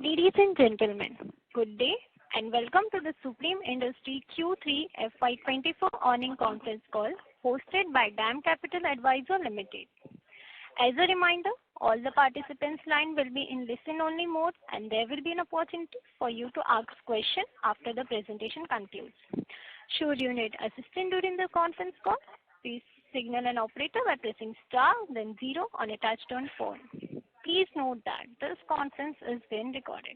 Ladies and gentlemen, good day and welcome to the Supreme Industries Q3 FY24 earnings conference call hosted by DAM Capital Advisors Limited. As a reminder, all the participants' line will be in listen-only mode and there will be an opportunity for you to ask questions after the presentation concludes. Should you need assistance during the conference call, please signal an operator by pressing star then 0 on a touch-tone phone. Please note that this conference is being recorded.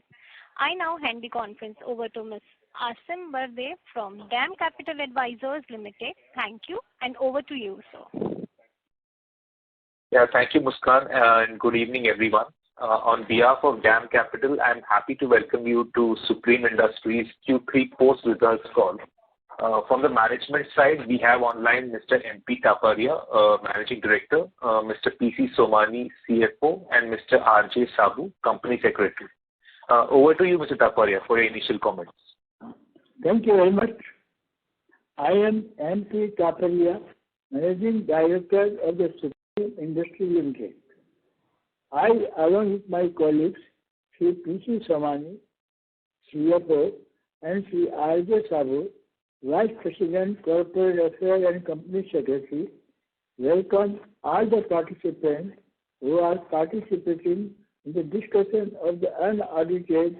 I now hand the conference over to Ms. Asim Bharde from DAM Capital Advisors Limited. Thank you and over to you, sir. Yeah, thank you, Muskan, and good evening, everyone. On behalf of DAM Capital, I'm happy to welcome you to Supreme Industries Q3 post-results call. From the management side, we have online Mr. M.P. Taparia, Managing Director, Mr. P.C. Somani, CFO, and Mr. R.J. Sabu, Company Secretary. Over to you, Mr. Taparia, for your initial comments. Thank you very much. I am M.P. Taparia, Managing Director of the Supreme Industries Limited. I, along with my colleagues, Sri P.C. Somani, CFO, and Sri R.J. Sabu, Vice President, Corporate Affairs and Company Secretary, welcome all the participants who are participating in the discussion of the unaudited,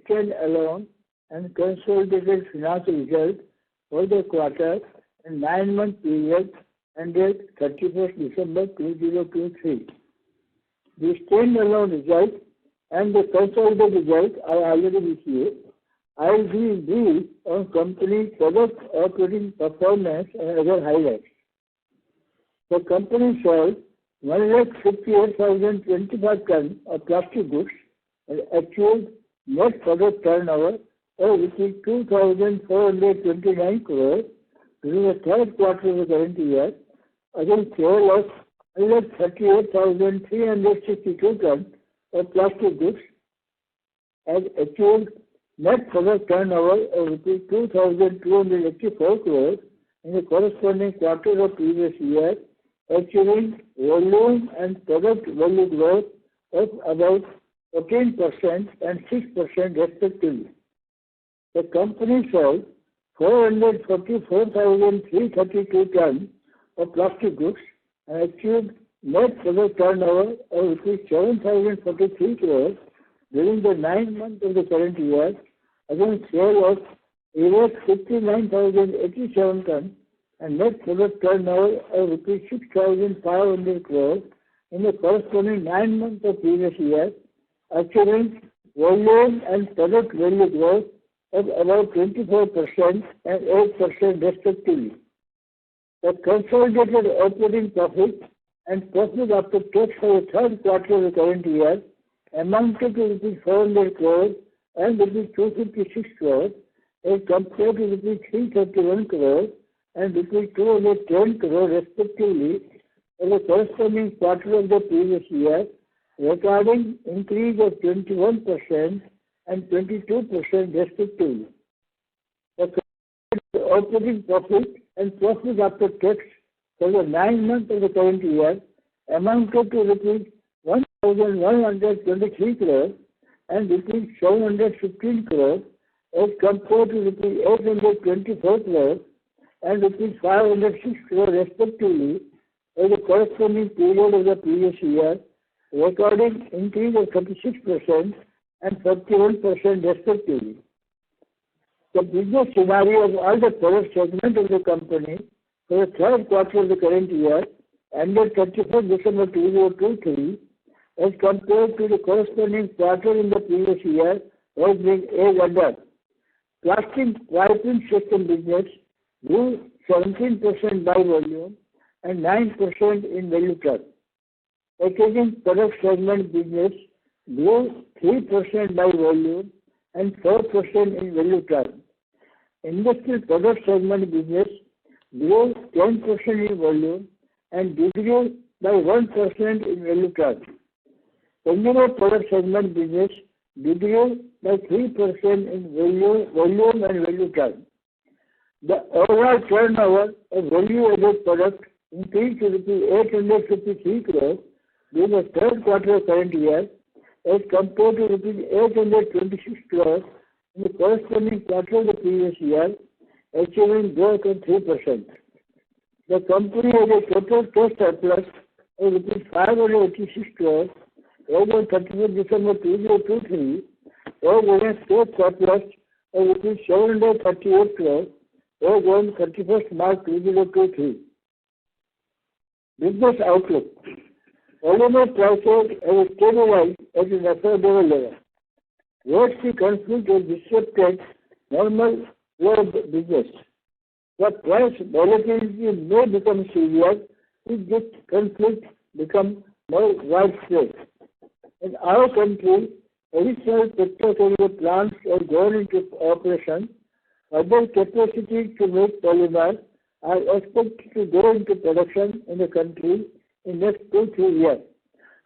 stand-alone and consolidated financial results for the quarter and 9-month period ended 31st December 2023. The stand-alone results and the consolidated results are already with you. I will be brief on company product operating performance and other highlights. The company sold 158,025 tons of plastic goods and achieved net product turnover of 2,429 crore during the third quarter of the current year, against sale of 138,362 tons of plastic goods and achieved net product turnover of 2,284 crore in the corresponding quarter of previous year, achieving volume and product value growth of about 14% and 6% respectively. The company sold 444,332 tons of plastic goods and achieved net product turnover of 7,043 crore during the 9 months of the current year, against sale of 59,087 tons and net product turnover of 6,500 crore in the corresponding 9 months of previous year, achieving volume and product value growth of about 24% and 8% respectively. The consolidated operating profit and profit after tax for the third quarter of the current year amounted to 400 crore and 256 crore as compared to 331 crore and 210 crore respectively for the corresponding quarter of the previous year, recording increase of 21% and 22% respectively. The operating profit and profit after tax for the 9 months of the current year amounted to 1,123 crore and 715 crore as compared to 824 crore and 506 crore respectively for the corresponding period of the previous year, recording increase of 36% and 41% respectively. The business scenario of all the product segments of the company for the third quarter of the current year ended 31st December 2023 as compared to the corresponding quarter in the previous year was being as under. Plastic piping system business grew 17% by volume and 9% in value terms. Packaging product segment business grew 3% by volume and 4% in value terms. Industrial product segment business grew 10% in volume and decreased by 1% in value terms. Consumer product segment business decreased by 3% in volume and value terms. The overall turnover of value-added product increased to 853 crore during the third quarter of current year as compared to rupees 826 crores in the corresponding quarter of the previous year, achieving growth of 3%. The company has a total cash surplus of rupees 586 crores as on 31st December 2023, as against cash surplus of rupees 738 crores as on 31st March 2023. Business outlook. Polymer prices have stabilized at an affordable level. Red Sea conflict has disrupted normal flow of business. The price volatility may become severe if this conflict becomes more widespread. In our country, additional petrochemical plants are going into operation. Other capacity to make polymer are expected to go into production in the country in the next 2-3 years.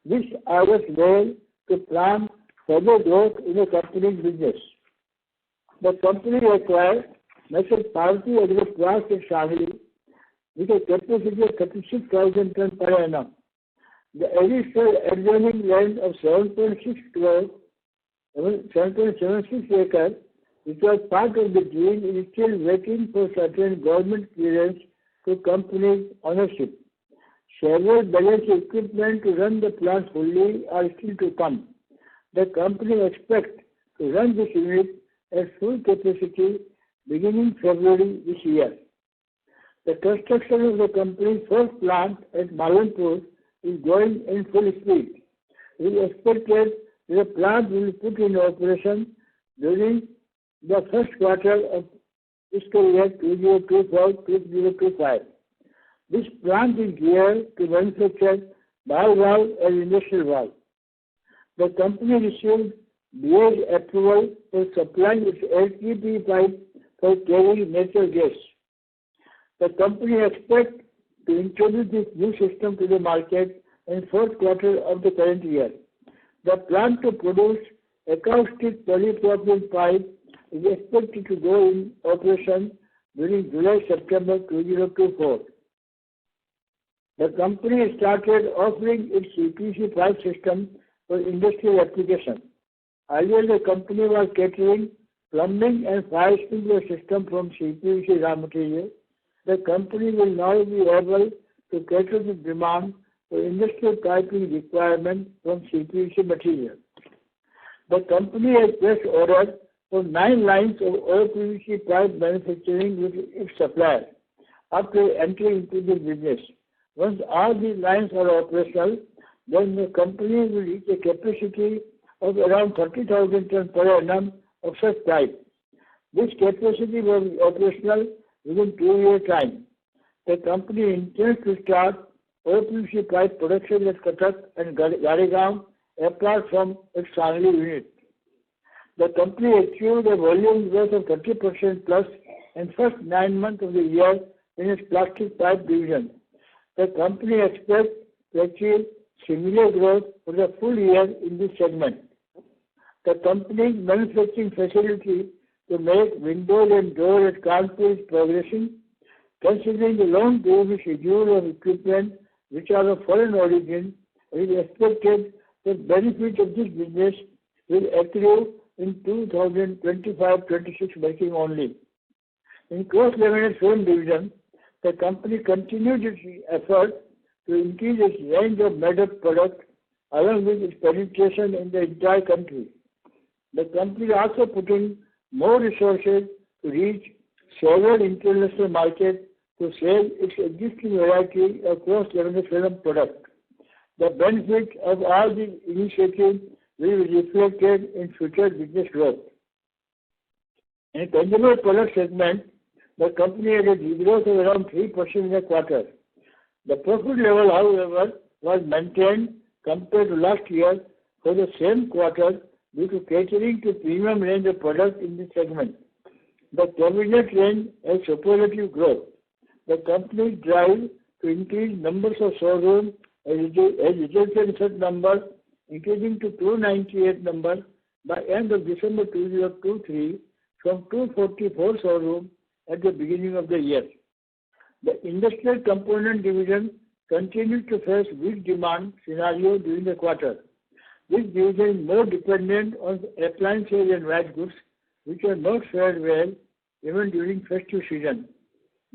This augurs well to plan further growth in the company's business. The company acquired Messrs. Party Agro Plants in Sangli with a capacity of 36,000 tons per annum. The additional adjoining land of 7.76 acres, which was part of the deal, is still waiting for certain government clearance to company's ownership. Several balance equipment to run the plant fully are still to come. The company expects to run this unit at full capacity beginning February this year. The construction of the company's first plant at Malanpur is going in full speed. It is expected that the plant will be put in operation during the first quarter of fiscal year 2024-2025. This plant is geared to manufacture ball valve and industrial valve. The company received BA's approval for supplying its LPG pipe for carrying natural gas. The company expects to introduce this new system to the market in fourth quarter of the current year. The plant to produce acoustic polypropylene pipe is expected to go in operation during July-September 2024. The company has started offering its CPVC pipe system for industrial application. Earlier, the company was catering plumbing and fire sprinkler system from CPVC raw material. The company will now be able to cater the demand for industrial piping requirement from CPVC material. The company has placed orders for 9 lines of OPVC pipe manufacturing with its supplier after entering into the business. Once all these lines are operational, then the company will reach a capacity of around 30,000 tons per annum of such pipe. This capacity will be operational within 2 years' time. The company intends to start OPVC pipe production at Cuttack and Garegaon apart from its Sangli unit. The company achieved a volume growth of 30% plus in first 9 months of the year in its plastic pipe division. The company expects to achieve similar growth for the full year in this segment. The company's manufacturing facility to make windows and doors at Kanpur is progressing. Considering the long delivery schedule of equipment which are of foreign origin, it is expected that benefits of this business will accrue in 2025-26 working only. In cross-laminated film division, the company continued its effort to increase its range of made-up products along with its penetration in the entire country. The company is also putting more resources to reach several international markets to sell its existing variety of cross-laminated film products. The benefit of all these initiatives will be reflected in future business growth. In the consumer product segment, the company had a degrowth of around 3% in the quarter. The profit level, however, was maintained compared to last year for the same quarter due to catering to premium range of products in this segment. The cabinet range has superlative growth. The company's drive to increase numbers of showrooms has resulted in such numbers increasing to 298 numbers by end of December 2023 from 244 showrooms at the beginning of the year. The industrial component division continued to face weak demand scenario during the quarter. This division is more dependent on appliances and white goods, which are not fared well even during festive season.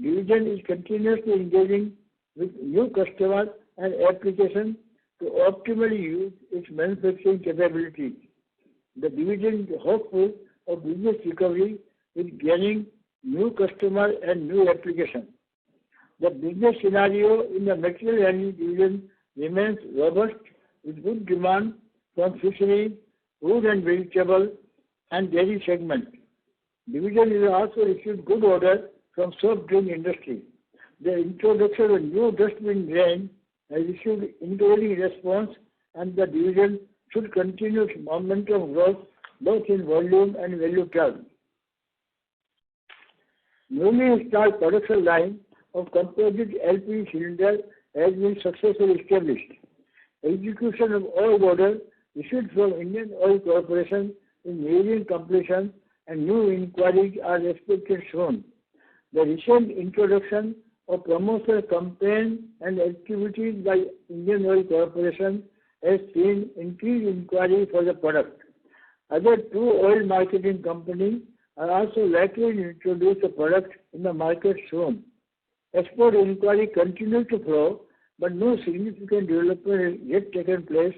Division is continuously engaging with new customers and applications to optimally use its manufacturing capabilities. The division is hopeful of business recovery with gaining new customers and new applications. The business scenario in the material handling division remains robust with good demand from fishery, food and vegetable, and dairy segment. Division has also received good orders from soft drink industry. The introduction of new dustbin range has received encouraging response, and the division should continue its momentum growth both in volume and value terms. Newly installed production line of composite LPG cylinder has been successfully established. Execution of all orders issued from Indian Oil Corporation is nearing completion, and new inquiries are expected soon. The recent introduction of promotional campaign and activities by Indian Oil Corporation has seen increased inquiry for the product. Other two oil marketing companies are also likely to introduce the product in the market soon. Export inquiry continues to flow, but no significant development has yet taken place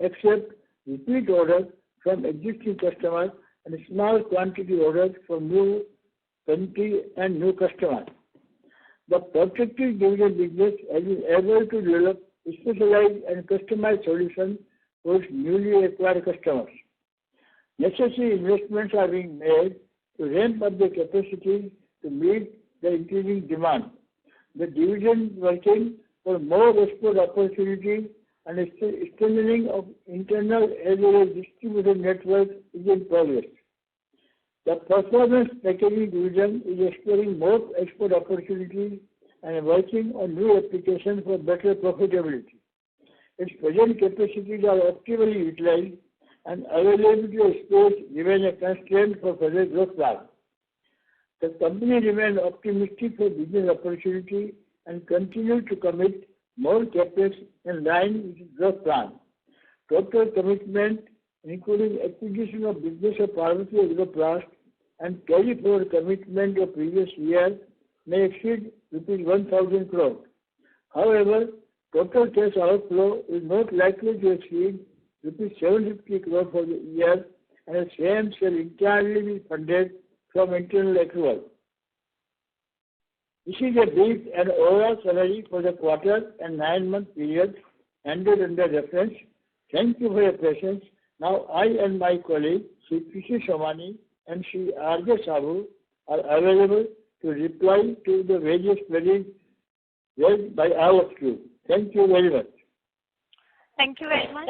except repeat orders from existing customers and small quantity orders from new country and new customers. The protective division business has been able to develop specialized and customized solutions for its newly acquired customers. Necessary investments are being made to ramp up the capacity to meet the increasing demand. The division is working for more export opportunities, and strengthening of internal as well as distribution network is in progress. The performance packaging division is exploring more export opportunities and working on new applications for better profitability. Its present capacities are optimally utilized, and availability of space remains a constraint for further growth plans. The company remains optimistic for business opportunity and continue to commit more capex in line with its growth plan. Total commitment, including acquisition of business of Parvati Agroplast and carry forward commitment of previous year, may exceed rupees 1,000 crore. However, total cash outflow is not likely to exceed rupees 750 crore for the year, and the same shall entirely be funded from internal accrual. This is a brief and overall summary for the quarter and 9-month period ended under reference. Thank you for your patience. Now I and my colleague, Sri P.C. Somani and Sri R.J. Sabu, are available to reply to the various queries raised by all of you. Thank you very much. Thank you very much.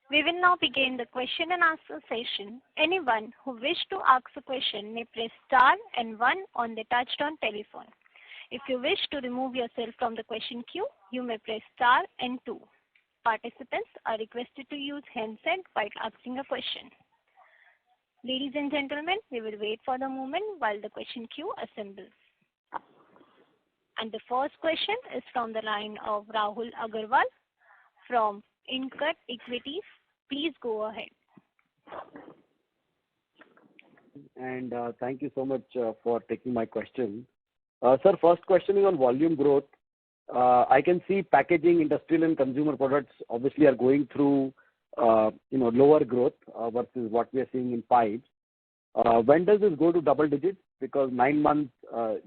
We will now begin the question and answer session. Anyone who wishes to ask a question may press star and 1 on the touchtone telephone. If you wish to remove yourself from the question queue, you may press star and 2. Participants are requested to use handset while asking a question. Ladies and gentlemen, we will wait for the moment while the question queue assembles. And the first question is from the line of Rahul Agarwal from InCred Equities. Please go ahead. And thank you so much for taking my question. Sir, first question is on volume growth. I can see packaging, industrial and consumer products obviously are going through lower growth versus what we are seeing in pipes. When does this go to double digits? Because 9 months,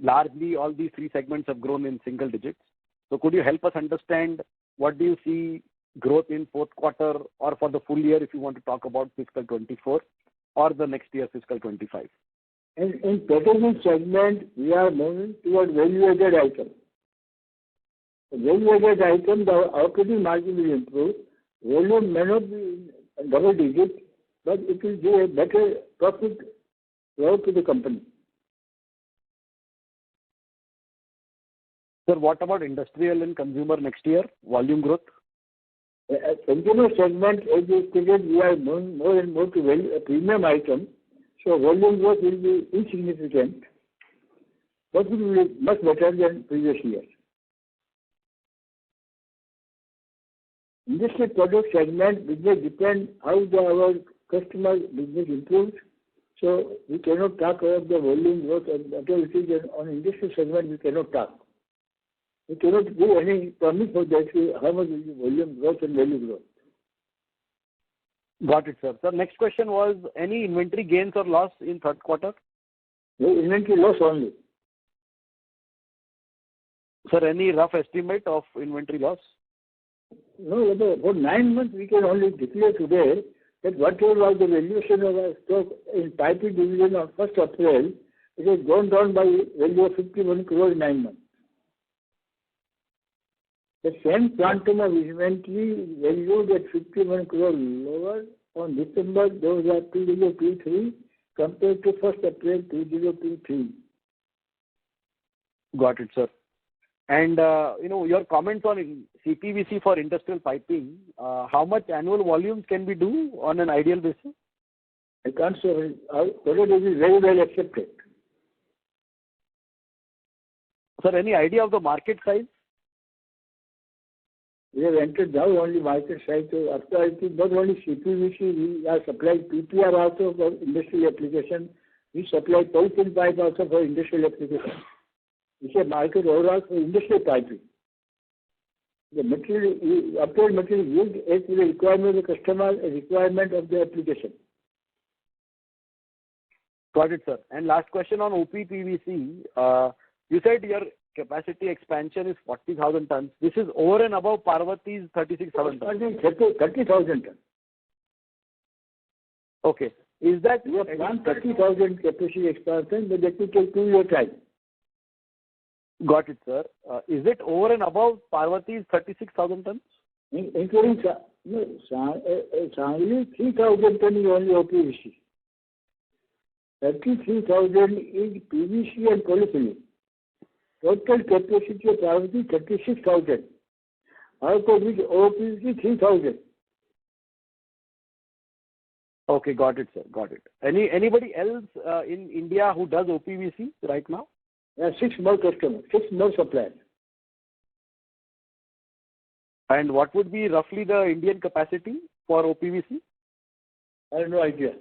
largely all these 3 segments have grown in single digits. So could you help us understand what do you see growth in fourth quarter or for the full year if you want to talk about fiscal 24 or the next year fiscal 25? In packaging segment, we are moving toward value-added items. The value-added item, the operating margin will improve. Volume may not be in double digits, but it will give a better profit flow to the company. Sir, what about industrial and consumer next year, volume growth? Consumer segment, as you stated, we are moving more and more to a premium item. So volume growth will be insignificant, but it will be much better than previous years. Industrial product segment business depends how our customer business improves. So we cannot talk about the volume growth and whatever it is on industrial segment we cannot talk. We cannot give any promise for that how much will be volume growth and value growth. Got it, sir. Sir, next question was any inventory gains or loss in third quarter? No, inventory loss only. Sir, any rough estimate of inventory loss? No, for 9 months we can only declare today that whatever was the valuation of our stock in piping division on 1st April, it has gone down by value of 51 crore in 9 months. The same quantum of inventory valued at 51 crore lower on December 2023 compared to 1st April 2023. Got it, sir. And, your comments on CPVC for industrial piping, how much annual volumes can we do on an ideal basis? I can't say. Our product is very well accepted. Sir, any idea of the market size? We have entered now only market size. So after I think not only CPVC, we are supplying PPR also for industrial application. We supply pipe and pipe also for industrial application. It's a market overall for industrial piping. The material, upward material used as to the requirement of the customer, a requirement of the application. Got it, sir. And last question on OPPVC. You said your capacity expansion is 40,000 tons. This is over and above Parvati's 36,000 tons. 30,000 tons. Okay. Is that... We have planned 30,000 capacity expansion, but that will take 2 years time. Got it, sir. Is it over and above Parvati's 36,000 tons? Including Sangli, 3,000 tons is only OPVC. 33,000 is PVC and polyethylene. Total capacity of Parvati 36,000. Out of which OPVC 3,000. Okay, got it, sir. Got it. Anybody else in India who does OPVC right now? There are 6 more customers, 6 more suppliers. And what would be roughly the Indian capacity for OPVC? I have no idea.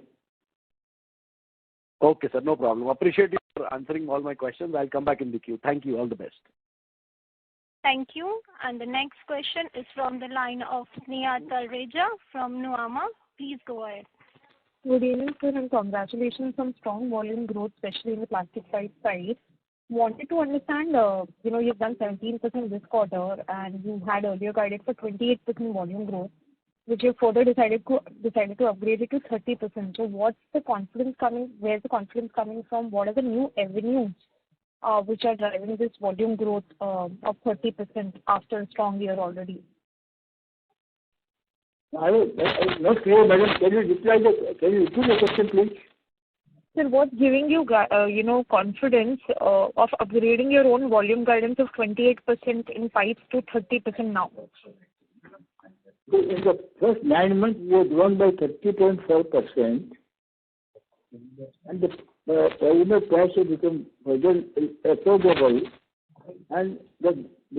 Okay, sir. No problem. Appreciate you for answering all my questions. I'll come back in the queue. Thank you. All the best. Thank you. And the next question is from the line of Sneha Talreja from Nuvama. Please go ahead. Good evening, sir, and congratulations on strong volume growth, especially in the plastic pipe side. Wanted to understand, you've done 17% this quarter, and you had earlier guided for 28% volume growth, which you further decided to upgrade it to 30%. So what's the confidence coming? Where's the confidence coming from? What are the new avenues which are driving this volume growth of 30% after a strong year already? I'm not clear, madam. Can you repeat the question, please? Sir, what's giving you, confidence of upgrading your own volume guidance of 28% in pipes to 30% now? In the first 9 months, we have grown by 30.4%, and the polymer price has become further affordable, and there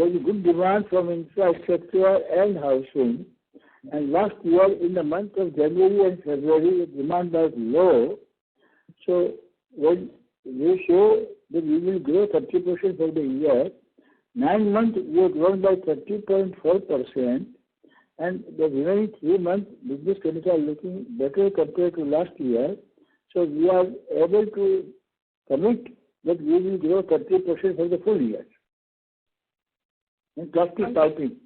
is good demand from infrastructure and housing. And last year, in the month of January and February, the demand was low. So when we show that we will grow 30% for the year, 9 months we have grown by 30.4%, and the remaining 3 months business conditions are looking better compared to last year. So we are able to commit that we will grow 30% for the full year in plastic piping.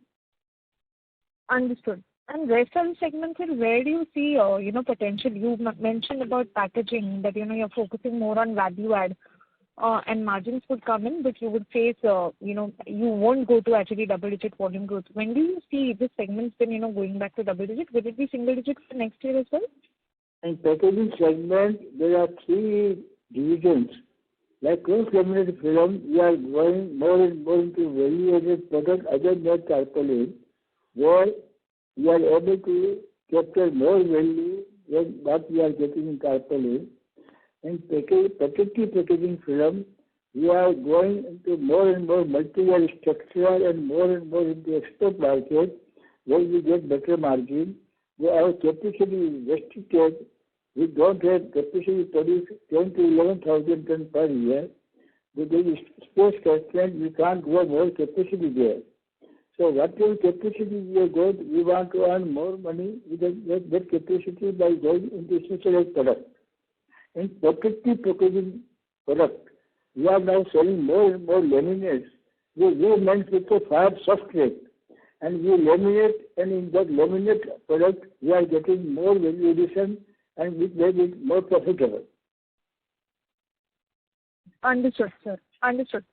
Understood. And rest of the segments, where do you see, potential? You mentioned about packaging, that, you're focusing more on value add, and margins would come in, but you would face, you won't go to actually double-digit volume growth. When do you see this segment then, going back to double-digit? Will it be single-digit for next year as well? In packaging segment, there are 3 divisions. Like cross-laminated film, we are going more and more into value-added product other than tarpaulin, where we are able to capture more value than what we are getting in tarpaulin. In protective packaging film, we are going into more and more multi-layer structure and more into export market, where we get better margin, where our capacity is restricted. We don't have capacity to produce 10 to 11,000 tons per year. There is space constraint, we can't grow more capacity there. So whatever capacity we have got, we want to earn more money with that capacity by going into specialized product. In protective packaging product, we are now selling more and more laminates. We manufacture fire substrate and we laminate, and in that laminate product, we are getting more value addition and which may be more profitable. Understood, sir. Understood.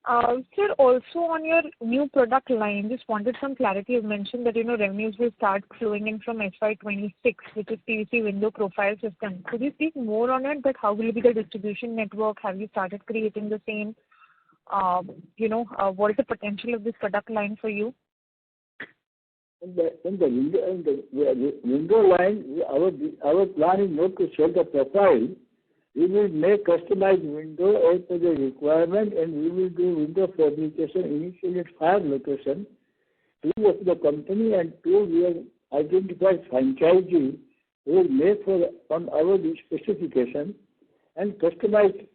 Sir, also on your new product line, just wanted some clarity. You mentioned that, revenues will start flowing in from FY26, which is PVC window profile system. Could you speak more on it, that how will be the distribution network? Have you started creating the same? What is the potential of this product line for you? In the window line, our plan is not to sell the profile. We will make customized window as per the requirement, and we will do window fabrication initially at 5 locations. 2 of the company and 2 we have identified franchisee who will make on our specification and customized.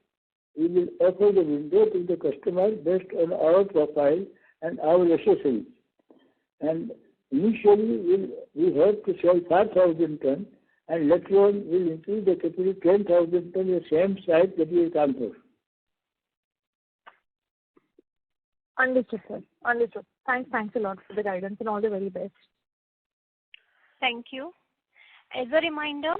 We will offer the window to the customer based on our profile and our accessories. And initially we have to sell 5,000 tons. And later on, we'll increase the capacity 10,000 tons in the same site that we come for. Understood, sir. Understood. Thanks a lot for the guidance and all the very best. Thank you. As a reminder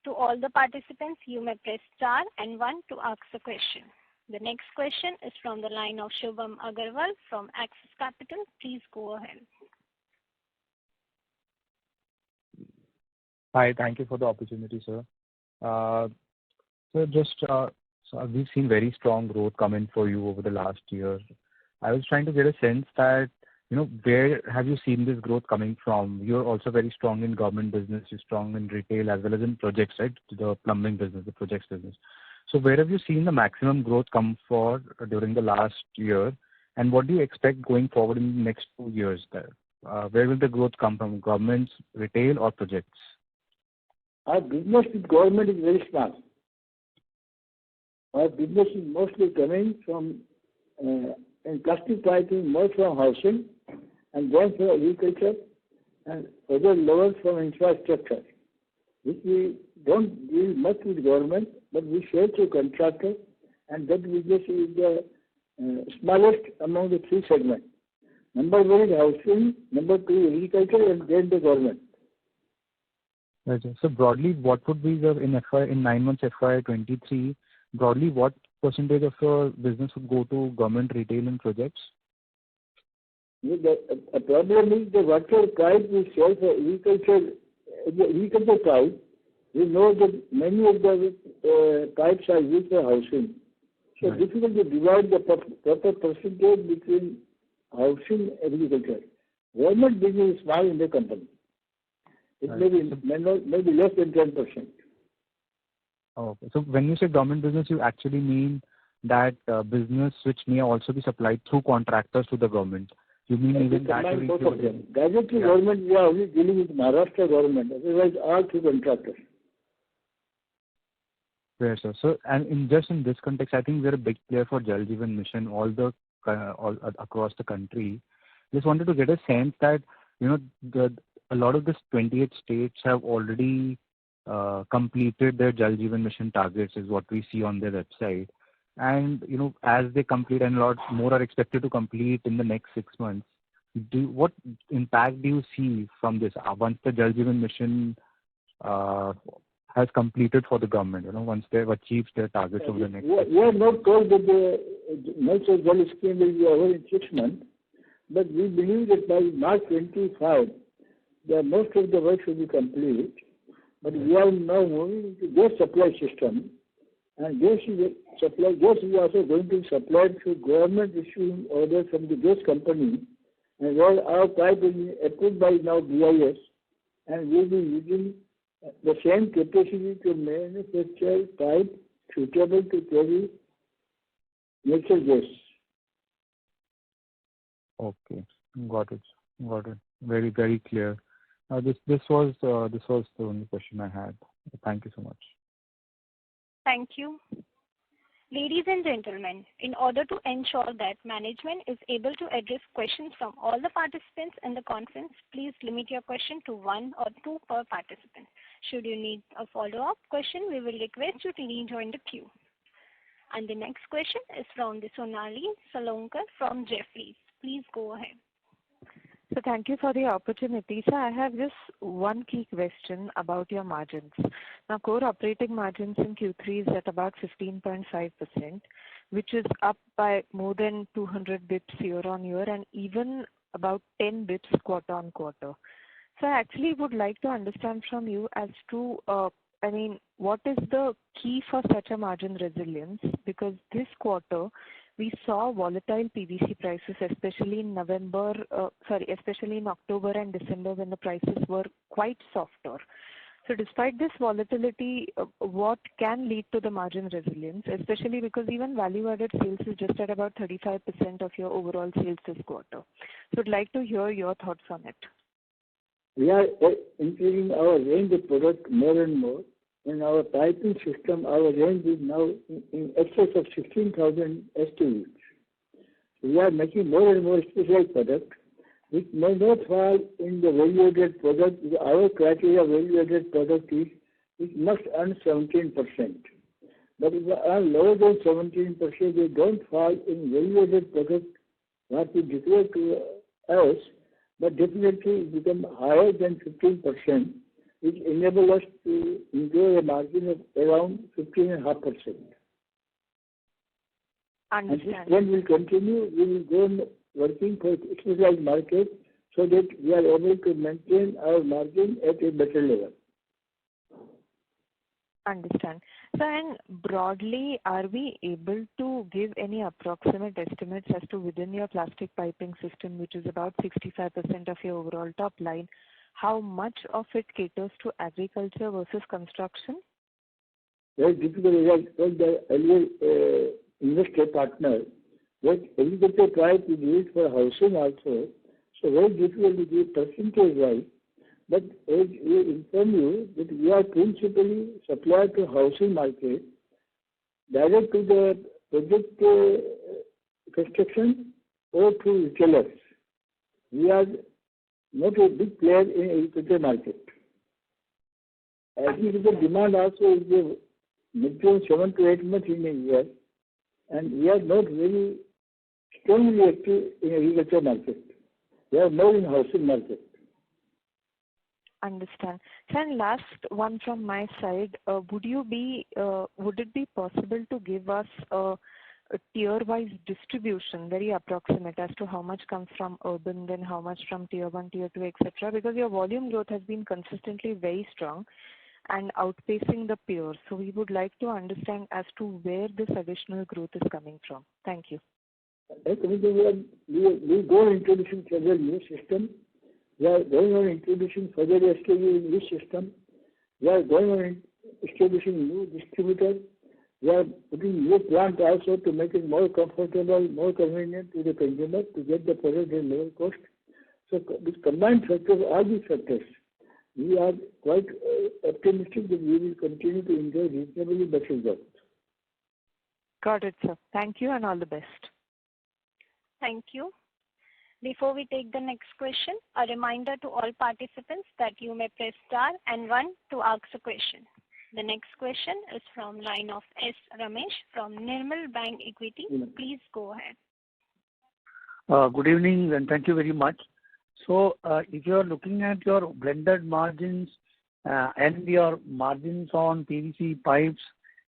to all the participants, you may press star and 1 to ask a question. The next question is from the line of Shubham Agarwal from Axis Capital. Please go ahead. Hi, thank you for the opportunity, sir. So we've seen very strong growth coming for you over the last year. I was trying to get a sense that, where have you seen this growth coming from? You're also very strong in government business, you're strong in retail as well as in projects, right? The plumbing business, the projects business. So where have you seen the maximum growth come for during the last year? And what do you expect going forward in the next 2 years there? Where will the growth come from, governments, retail or projects? Our business with government is very small. Our business is mostly coming from in plastic piping, more from housing, and then from agriculture, and other levels from infrastructure, which we don't deal much with government, but we share to contractors, and that business is the smallest among the 3 segments. Number 1 is housing, number 2 agriculture, and then the government. Right. So broadly, what would be in 9 months FY23, broadly what percentage of your business would go to government, retail and projects? The problem is the water pipe we sell for agriculture, the agriculture pipe, we know that many of the pipes are used for housing. So right. Difficult to divide the proper percentage between housing and agriculture. Government business is small in the company. It may be less than 10%. Okay. So when you say government business, you actually mean that business which may also be supplied through contractors to the government. You mean even that? Directly government, we are only dealing with Maharashtra government. Otherwise, all through contractors. Fair, sir. So, and in this context, I think we're a big player for Jal Jeevan Mission all across the country. Just wanted to get a sense that a lot of these 28 states have already completed their Jal Jeevan Mission targets, is what we see on their website. And as they complete, and a lot more are expected to complete in the next 6 months, what impact do you see from this once the Jal Jeevan Mission has completed for the government? Once they've achieved their targets over the next. We are not told that the National Jal scheme will be over in 6 months, but we believe that by March 25, most of the work should be complete. But we are now moving into gas supply system, and gas is also going to be supplied through government issuing orders from the gas company, and all our pipe will be approved by now BIS, and we will be using the same capacity to manufacture pipe suitable to carry natural gas. Okay, got it. Very, very clear. This was the only question I had. Thank you so much. Thank you. Ladies and gentlemen, in order to ensure that management is able to address questions from all the participants in the conference, please limit your question to 1 or 2 per participant. Should you need a follow-up question, we will request you to rejoin the queue. And the next question is from Sonali Salgaonkar from Jefferies. Please go ahead. So thank you for the opportunity. So I have just one key question about your margins. Now, core operating margins in Q3 is at about 15.5%, which is up by more than 200 bps year-on-year and even about 10 bps quarter-on-quarter. So I actually would like to understand from you as to, what is the key for such a margin resilience? Because this quarter, we saw volatile PVC prices, especially in especially in October and December when the prices were quite softer. So despite this volatility, what can lead to the margin resilience, especially because even value-added sales is just at about 35% of your overall sales this quarter. So I'd like to hear your thoughts on it. We are increasing our range of product more and more. In our piping system, our range is now in excess of 16,000 SKUs. We are making more and more specialized product, which may not fall in the value-added product. Our criteria of value-added product is it must earn 17%. But if they earn lower than 17%, they don't fall in value-added product what we declare to us, but definitely become higher than 15%. Which enable us to enjoy a margin of around 15.5%. And this trend will continue. We will go on working for specialized market so that we are able to maintain our margin at a better level. Understand. So, and broadly, are we able to give any approximate estimates as to within your plastic piping system, which is about 65% of your overall top line, how much of it caters to agriculture versus construction? Very difficult. As the earlier investor partner, that agriculture tried to do it for housing also. So very difficult to give percentage-wise. But as we inform you that we are principally supplier to housing market, direct to the project construction or to retailers. We are not a big player in agriculture market. Agriculture demand also is between 7 to 8 months in a year, and we are not very strongly active in agriculture market. We are more in housing market. Understand. And last one from my side, would it be possible to give us a tier-wise distribution, very approximate, as to how much comes from urban, then how much from tier 1, tier 2, etc.? Because your volume growth has been consistently very strong and outpacing the peers. So we would like to understand as to where this additional growth is coming from. Thank you. We go introducing several new systems. We are going on introducing further SKU in this system. We are going on establishing new distributors. We are putting new plant also to make it more comfortable, more convenient to the consumer to get the product at lower cost. So this combined factors, all these factors, we are quite optimistic that we will continue to enjoy reasonably better growth. Got it, sir. Thank you and all the best. Thank you. Before we take the next question, a reminder to all participants that you may press star and 1 to ask a question. The next question is from line of S. Ramesh from Nirmal Bang Equity. Please go ahead. Good evening and thank you very much. So if you are looking at your blended margins and your margins on PVC pipes,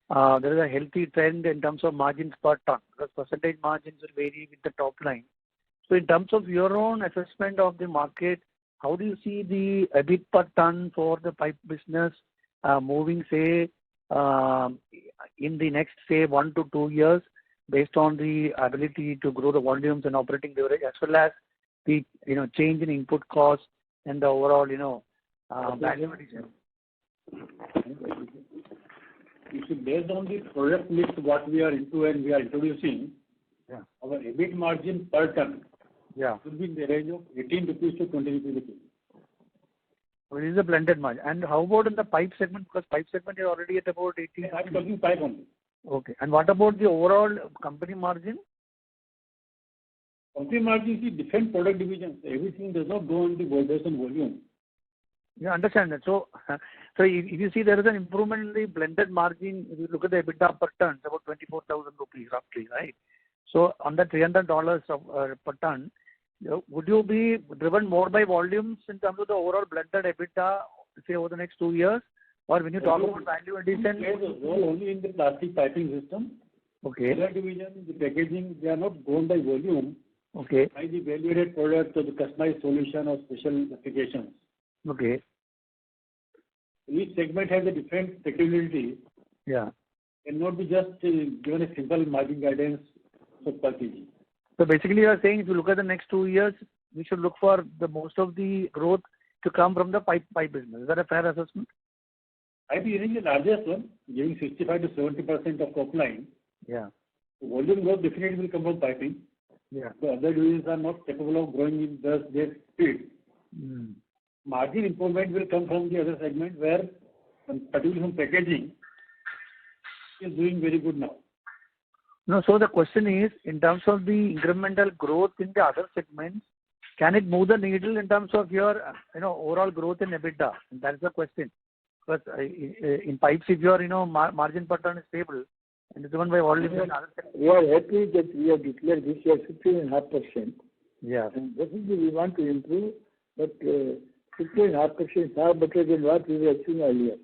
there is a healthy trend in terms of margins per ton. Because percentage margins will vary with the top line. So in terms of your own assessment of the market, how do you see the EBIT per ton for the pipe business moving, say, in the next, say, 1 to 2 years, based on the ability to grow the volumes and operating leverage, as well as the change in input costs and the overall value addition? You see, based on the product mix what we are into and we are introducing, our EBIT margin per ton Yeah. It will be in the range of 18 rupees to 20 rupees a kg. So it is a blended margin. And how about in the pipe segment? Because pipe segment is already at about 18. I'm talking pipe only. Okay. And what about the overall company margin? Company margin is different product divisions. Everything does not go on the based on volume. You understand that. So, if you see there is an improvement in the blended margin, if you look at the EBITDA per ton, it's about 24,000 rupees roughly, right? So on the $300 per ton, would you be driven more by volumes in terms of the overall blended EBITDA, say over the next 2 years? Or when you talk about value addition? It plays a role only in the plastic piping system. Okay. Other division, the packaging, they are not going by volume. Okay. By the value-added product or the customized solution or special applications. Okay. Each segment has a different capability. Yeah. And not be just given a simple margin guidance for per kg. So basically you are saying if you look at the next 2 years, we should look for the most of the growth to come from the pipe business. Is that a fair assessment? Pipe is the largest one, giving 65 to 70% of top line. Yeah. The volume growth definitely will come from piping. Yeah. The other divisions are not capable of growing in their speed. Margin improvement will come from the other segment where, particularly from packaging, is doing very good now. No, so the question is, in terms of the incremental growth in the other segments, can it move the needle in terms of your overall growth in EBITDA? And that is the question. Because in pipes, if your margin per ton is stable and it's driven by volume in other segments. We are happy that we have declared this year 15.5%. Yeah. And definitely we want to improve, but 15.5% is far better than what we were achieving earlier.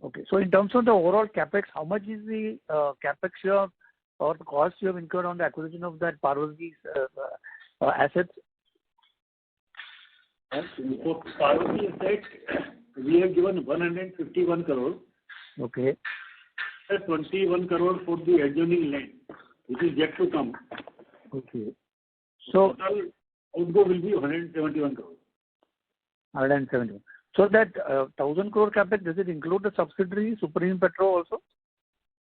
Okay. So in terms of the overall capex, how much is the capex you have or the cost you have incurred on the acquisition of that Parvati's assets? For Parvati asset, we have given 151 crore. Okay. Plus 21 crore for the adjoining land, which is yet to come. Okay. So total outgo will be 171 crore. 171. So that 1,000 crore capex, does it include the subsidiary Supreme Petro also?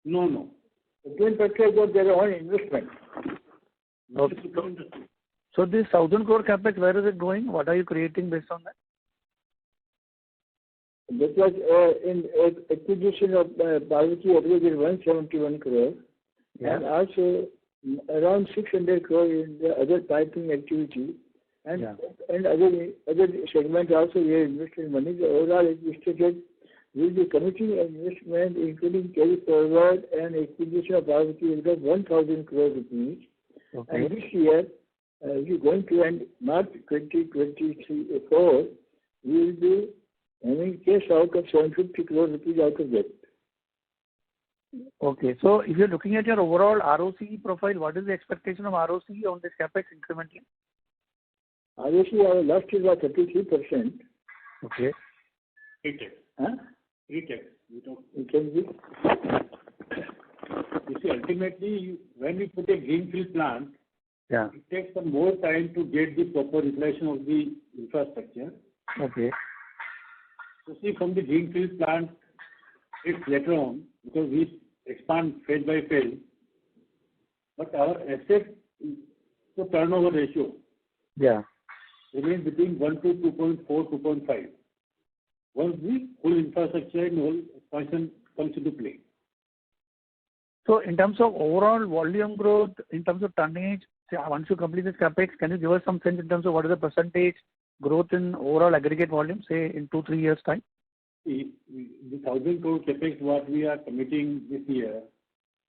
No. Supreme Petro got their own investment. Okay. So this 1,000 crore capex, where is it going? What are you creating based on that? That was in acquisition of Parvati Agri 171 crore. Yeah. And also around 600 crore in the other piping activity. And other segments also we have invested money. The overall invested will be committing investment including carry forward and acquisition of Parvati Agri 1,000 crore rupees. Okay. And this year, we are going to end March 2024, we will be having cash out of 750 crore rupees out of that. Okay. So if you're looking at your overall ROC profile, what is the expectation of ROC on this capex incrementally? ROC, our last year was 33%. Okay. Pre-tax. Huh? Pre-tax. It can be. You see, ultimately, when we put a greenfield plant, Yeah. it takes some more time to get the proper utilization of the infrastructure. Okay. So see, from the greenfield plant, it's later on because we expand phase by phase. But our asset to turnover ratio remains between 1 to 2.4, 2.5. Once the full infrastructure and whole expansion comes into play. So in terms of overall volume growth, in terms of tonnage, say once you complete this capex, can you give us some sense in terms of what is the percentage growth in overall aggregate volume, say in 2-3 years' time? The 1,000 crore capex what we are committing this year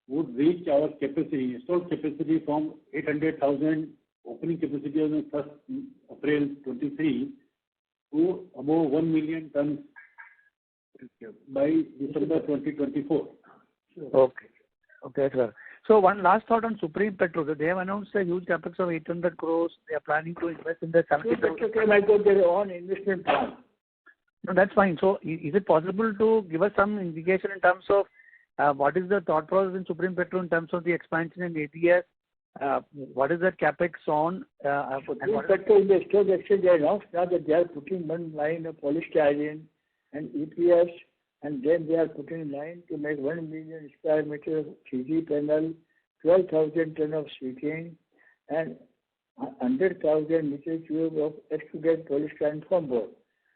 would reach our capacity, installed capacity from 800,000 opening capacity on the 1st April 23 to above 1 million tons by December 2024. Okay. Okay, sir. So one last thought on Supreme Petro. They have announced a huge capex of 800 crores. They are planning to invest in the 70 crores. I got their own investment plan. No, that's fine. So is it possible to give us some indication in terms of what is the thought process in Supreme Petro in terms of the expansion in ABS? What is that capex on? Supreme Petro in the stock exchange, they announced now that they are putting one line of polystyrene and EPS, and then they are putting in line to make 1 million square meter of 3D panel, 12,000 ton of sheeting, and 100,000 meter cube of extruded polystyrene foam board.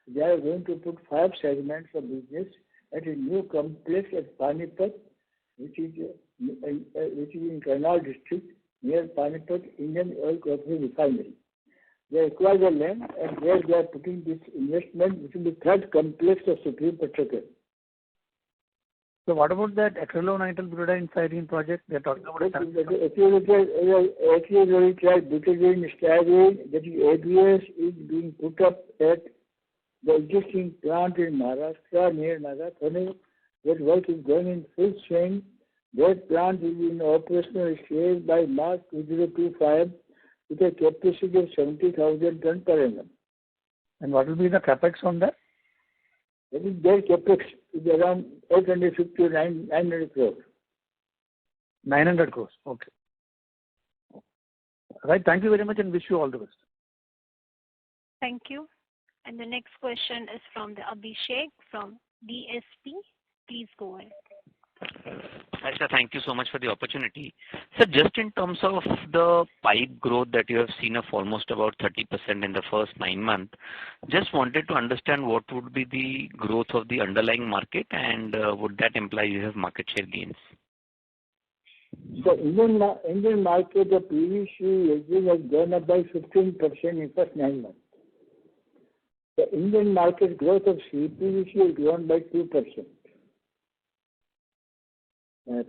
They are going to put 5 segments of business at a new complex at Panipat, which is in Karnal district near Panipat Indian Oil Corporation Refinery. They acquired the land and there they are putting this investment, which is the third complex of Supreme Petrochem. So what about that acrylonitrile butadiene styrene project they are talking about? Acrylonitrile butadiene styrene, that is ABS, is being put up at the existing plant in Maharashtra near Nagarthane. That work is going in full swing. That plant is in operational stage by March 2025 with a capacity of 70,000 tons per annum. And what will be the capex on that? That is their capex is around 850 to 900 crores. 900 crores. Okay. Right. Thank you very much and wish you all the best. Thank you. And the next question is from the Abhishek from DSP. Please go ahead. Hi, sir. Thank you so much for the opportunity. Sir, just in terms of the pipe growth that you have seen of almost about 30% in the first 9 months, just wanted to understand what would be the growth of the underlying market and would that imply you have market share gains? So Indian market, the PVC has gone up by 15% in first 9 months. The Indian market growth of CPVC has grown by 2%.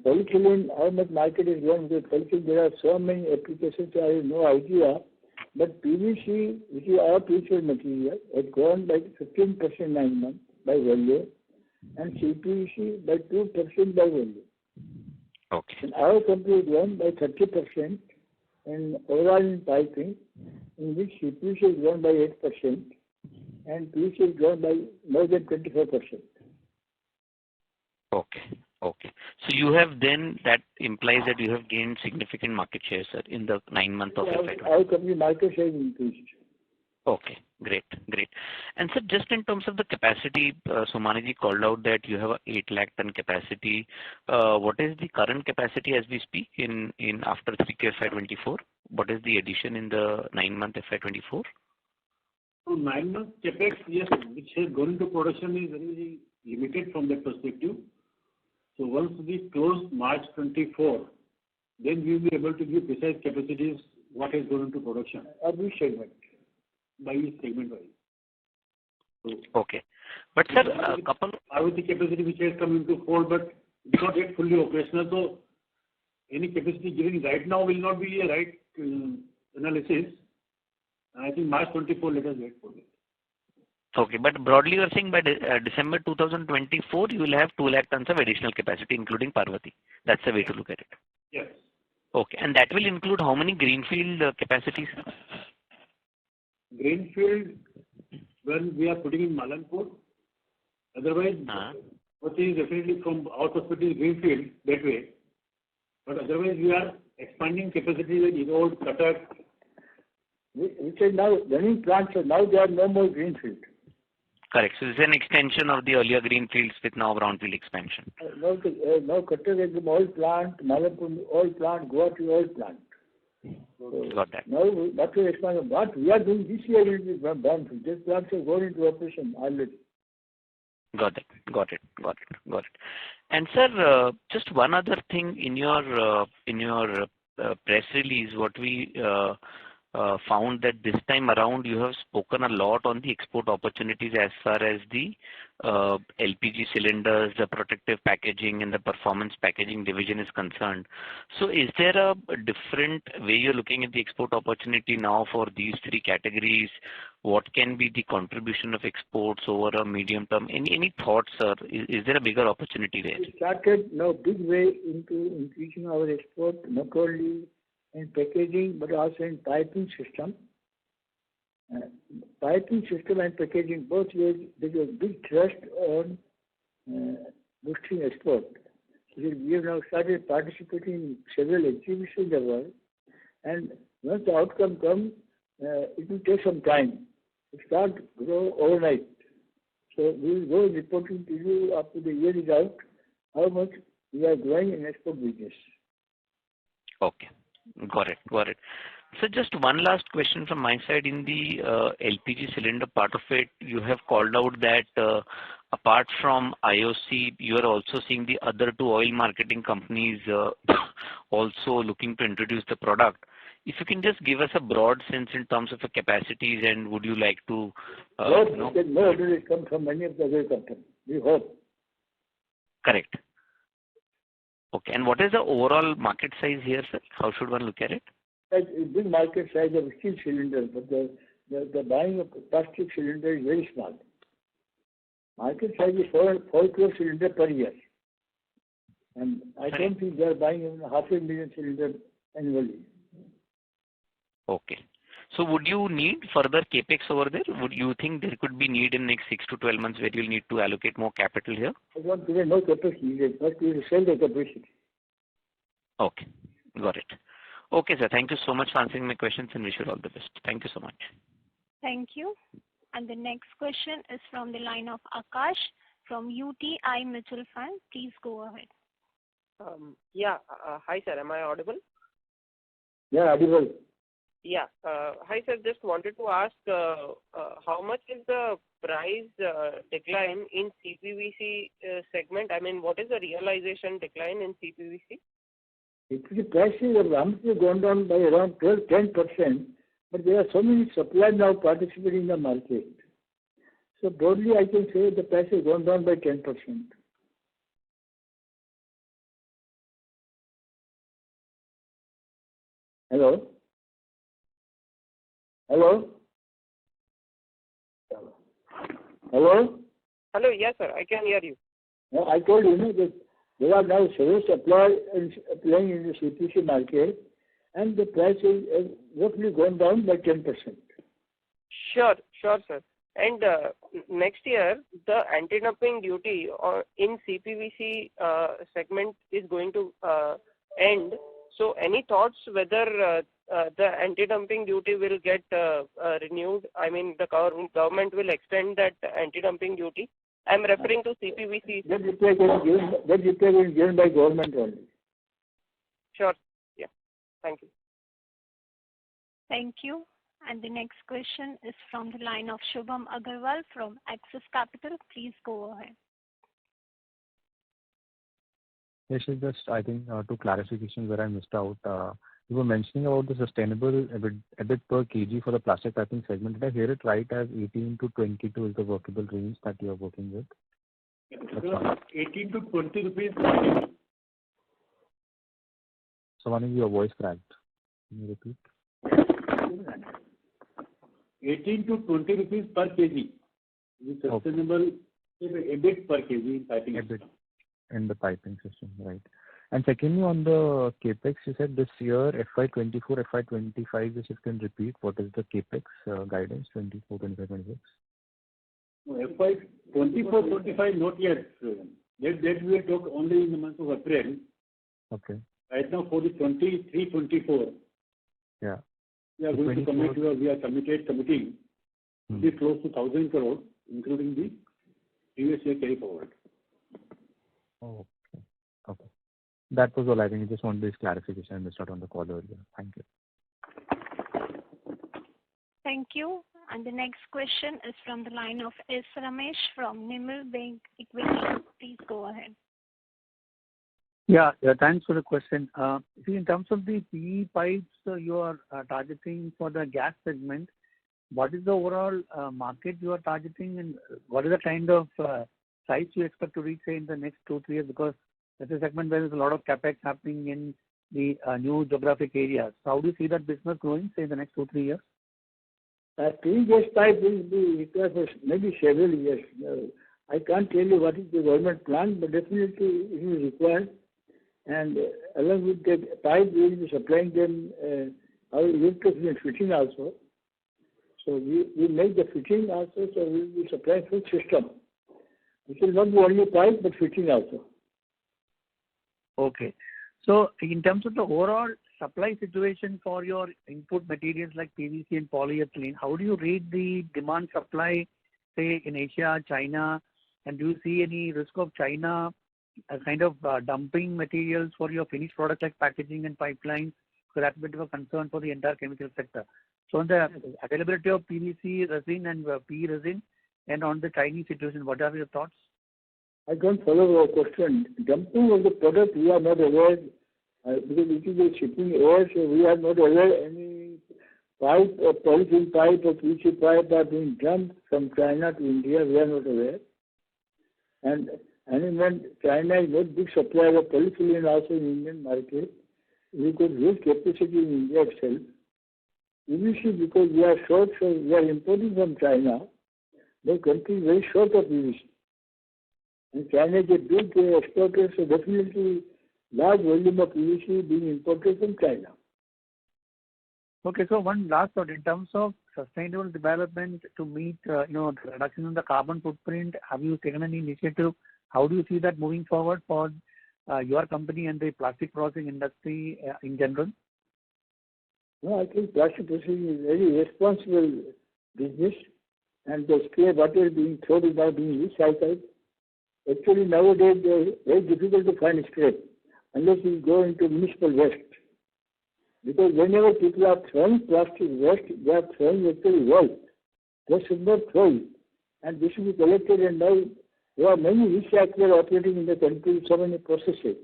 Polyethylene, how much market is growing with polyethylene? There are so many applications, I have no idea. But PVC, which is our preferred material, has grown by 15% 9 months by value, and CPVC by 2% by value. Okay. And our company has grown by 30% in overall in piping, in which CPVC has grown by 8%, and PVC has grown by more than 24%. Okay. Okay. So you have then, that implies that you have gained significant market share, sir, in the 9 months of FY24. Our company market share has increased. Okay. Great. Great. And sir, just in terms of the capacity, Somani called out that you have a 8 lakh ton capacity. What is the current capacity as we speak in after 3Q FY24? What is the addition in the 9 month FY24? So 9 months capex, yes, which has gone into production is very limited from that perspective. So once we close March 24, then we will be able to give precise capacities what has gone into production. Every segment, by each segment wise. So, okay. But sir, a couple... With the capacity which has come into fold, but it's not yet fully operational. So any capacity given right now will not be a right analysis. I think March 24, let us wait for it. Okay, but broadly you are saying by December 2024, you will have 2 lakh tons of additional capacity, including Parvati. That's the way to look at it. Yes. Okay, and that will include how many greenfield capacities? Greenfield, when we are putting in Malanpur. Otherwise, what is definitely from our perspective greenfield that way. But otherwise, we are expanding capacity in Erode, Cuttack. Which is now running plants, so now there are no more greenfield. Correct. So it's an extension of the earlier greenfields with now brownfield expansion. Now Cuttack is an oil plant, Malanpur oil plant, Guwahati oil plant. So got that. Now that will expand. What we are doing this year will be brownfield. This plants are going into operation already. Got it. And sir, just one other thing in your press release, what we found that this time around you have spoken a lot on the export opportunities as far as the LPG cylinders, the protective packaging and the performance packaging division is concerned. So is there a different way you're looking at the export opportunity now for these 3 categories? What can be the contribution of exports over a medium term? Any thoughts, sir? Is there a bigger opportunity there? We started now big way into increasing our export, not only in packaging but also in piping system. Piping system and packaging both ways, there is a big thrust on boosting export. So we have now started participating in several exhibitions in the world, and once the outcome comes, it will take some time. It can't grow overnight. So we will go reporting to you after the year is out how much we are growing in export business. Okay. Got it. So just one last question from my side. In the LPG cylinder part of it, you have called out that apart from IOC, you are also seeing the other two oil marketing companies also looking to introduce the product. If you can just give us a broad sense in terms of the capacities, and would you like to No, it will come from many of the other companies. We hope. Correct. Okay. And what is the overall market size here, sir? How should one look at it? Big market size of steel cylinder, but the buying of plastic cylinder is very small. Market size is 4 crore cylinder per year. And I don't think they are buying even 500,000 cylinders annually. Okay. So would you need further capex over there? Would you think there could be need in next 6 to 12 months where you'll need to allocate more capital here? I don't think no capex needed, but we will sell the capacity. Okay. Got it. Okay, sir. Thank you so much for answering my questions and wish you all the best. Thank you so much. Thank you. And the next question is from the line of Akash from UTI Mutual Fund. Please go ahead. Hi, sir. Am I audible? Yeah, audible. Yeah. Hi, sir. Just wanted to ask how much is the price decline in CPVC segment? I mean, what is the realization decline in CPVC? The prices of raw material gone down by around 10%, but there are so many suppliers now participating in the market. So broadly, I can say the price has gone down by 10%. Hello? Hello? Hello? Hello. Yes, sir. I can hear you. No, I told you that there are now several suppliers playing in the CPC market, and the price has roughly gone down by 10%. Sure, sir. And next year, the anti-dumping duty in CPVC segment is going to end. So any thoughts whether the anti-dumping duty will get renewed? I mean, the government will extend that anti-dumping duty. I'm referring to CPVC. That reply will be given by government only. Sure. Yeah. Thank you. Thank you. And the next question is from the line of Shubham Agarwal from Axis Capital. Please go ahead. Yes, just I think 2 clarifications where I missed out. You were mentioning about the sustainable EBIT per kg for the plastic piping segment. Did I hear it right as 18 to 22 is the workable range that you are working with? 18 to 20 rupees per kg. So one is your voice cracked. Can you repeat? 18 to 20 rupees per kg. The sustainable EBIT per kg in piping. EBIT in the piping system, right. And secondly, on the capex, you said this year, FY24, FY25, if you can repeat, what is the capex guidance, 24, 25, 26? No, FY24, 25, not yet. That we will talk only in the month of April. Okay. Right now, for the 23, 24. Yeah. We are going to commit, we are committing to be close to 1,000 crores, including the previous year carry forward. Oh, okay. That was all. I think I just wanted this clarification. I missed out on the call earlier. Thank you. Thank you. And the next question is from the line of S. Ramesh from Nimble Bank Equity. Please go ahead. Yeah, thanks for the question. See, in terms of the PE pipes you are targeting for the gas segment, what is the overall market you are targeting, and what is the kind of size you expect to reach, say, in the next 2-3 years? Because that's a segment where there's a lot of capex happening in the new geographic areas. So how do you see that business growing, say, in the next 2-3 years? PE gas pipe will be required for maybe several years. I can't tell you what is the government plan, but definitely it is required. And along with the pipe, we will be supplying them our electricity and fitting also. So we make the fitting also, so we will be supplying full system. It will not be only pipe, but fitting also. Okay. So in terms of the overall supply situation for your input materials like PVC and polyethylene, how do you read the demand supply, say, in Asia, China, and do you see any risk of China kind of dumping materials for your finished product like packaging and pipelines So that's a bit of a concern for the entire chemical sector. So on the availability of PVC resin and PE resin, and on the Chinese situation, what are your thoughts? I don't follow your question. Dumping of the product, we are not aware, because it is a shipping air, so we are not aware any pipe or polythene pipe or PVC pipe are being dumped from China to India. We are not aware. And when China is not big supplier of polyethylene also in Indian market, we could use capacity in India itself. PVC, because we are short, so we are importing from China. The country is very short of PVC. And China is a big exporter, so definitely large volume of PVC being imported from China. Okay, so one last thought in terms of sustainable development to meet, the reduction in the carbon footprint. Have you taken any initiative? How do you see that moving forward for your company and the plastic processing industry in general? No, I think plastic processing is very responsible business, and the scrap water being thrown is now being recycled. Actually, nowadays it's very difficult to find scrap unless you go into municipal waste. Because whenever people are throwing plastic waste, they are throwing actually wealth. They should not throw it. And this should be collected, and now there are many recyclers operating in the country, so many processes.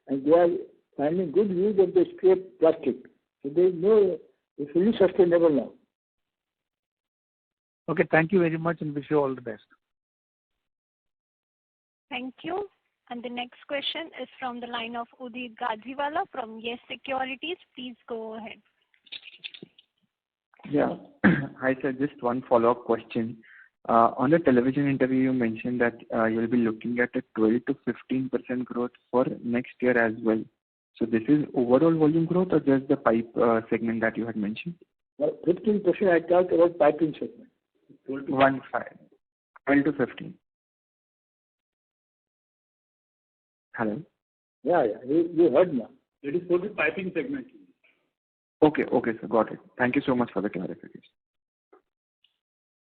And they are finding good use of the scrap plastic. So there is no, it's fully sustainable now. Okay, thank you very much and wish you all the best. Thank you. And the next question is from the line of Udit Gajiwala from Yes Securities. Please go ahead. Yeah. Hi, sir. Just one follow-up question. On the television interview, you mentioned that you'll be looking at a 12 to 15% growth for next year as well. So this is overall volume growth or just the pipe segment that you had mentioned? 15% I talked about piping segment. 12 to 15. Hello? Yeah, you heard now. It is for the piping segment. Okay, sir. Got it. Thank you so much for the clarification.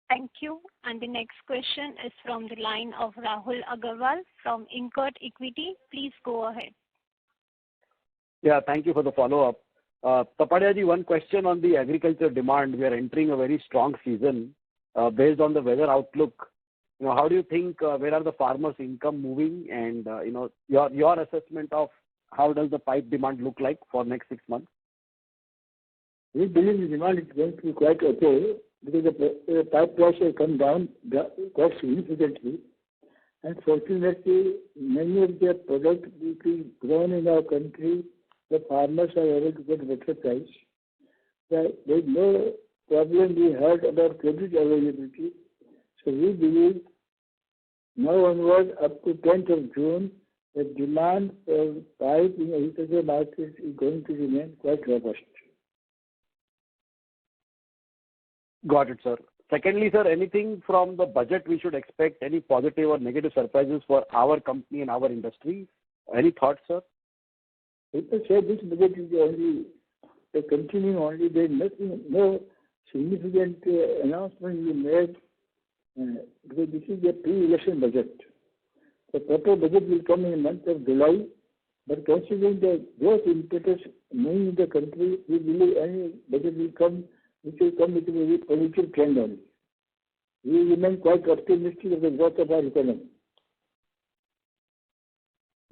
Thank you. And the next question is from the line of Rahul Agarwal from Incurt Equity. Please go ahead. Yeah, thank you for the follow-up. Tapadia ji, one question on the agriculture demand. We are entering a very strong season. Based on the weather outlook, how do you think, where are the farmers' income moving, and your assessment of how does the pipe demand look like for next 6 months? We believe the demand is going to be quite okay because the pipe price has come down quite significantly. And fortunately, many of the products which is grown in our country, the farmers are able to get better price. There is no problem we heard about credit availability. So we believe now onward up to 10th of June, the demand for pipe in the agriculture market is going to remain quite robust. Got it, sir. Secondly, sir, anything from the budget we should expect, any positive or negative surprises for our company and our industry? Any thoughts, sir? People say this budget is only continuing only. There is nothing, no significant announcement we made because this is a pre-election budget. The proper budget will come in the month of July, but considering the growth impetus moving in the country, we believe any budget will come, which will come with a very positive trend only. We remain quite optimistic of the growth of our economy.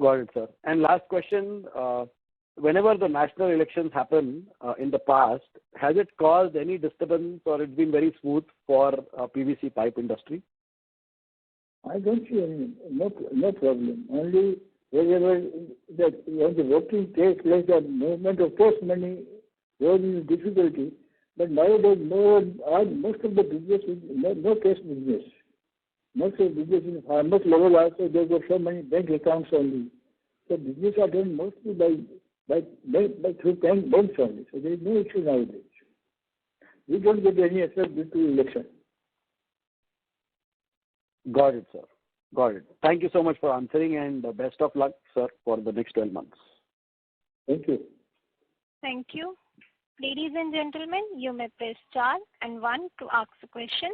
Got it, sir. And last question, whenever the national elections happen in the past, has it caused any disturbance or it's been very smooth for PVC pipe industry? I don't see any, no problem. Only wherever when the voting takes place, the movement of post money goes in difficulty. But nowadays, most of the business is no cash business. Most of the business in farmers level also, they've got so many bank accounts only. So business are done mostly by through banks only. So there is no issue nowadays. We don't get any effect due to election. Got it, sir. Got it. Thank you so much for answering, and best of luck, sir, for the next 12 months. Thank you. Thank you. Ladies and gentlemen, you may press star and 1 to ask a question.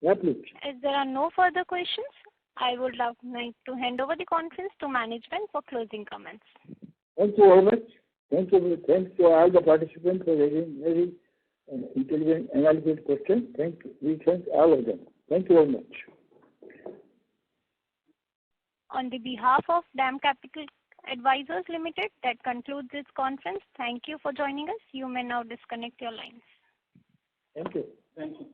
Yeah, please. As there are no further questions, I would like to hand over the conference to management for closing comments. Thank you very much. Thank you. Thanks to all the participants for raising very intelligent, analytical questions. Thank you. We thank all of them. Thank you very much. On the behalf of DAM Capital Advisors Limited, that concludes this conference. Thank you for joining us. You may now disconnect your lines. Thank you. Thank you.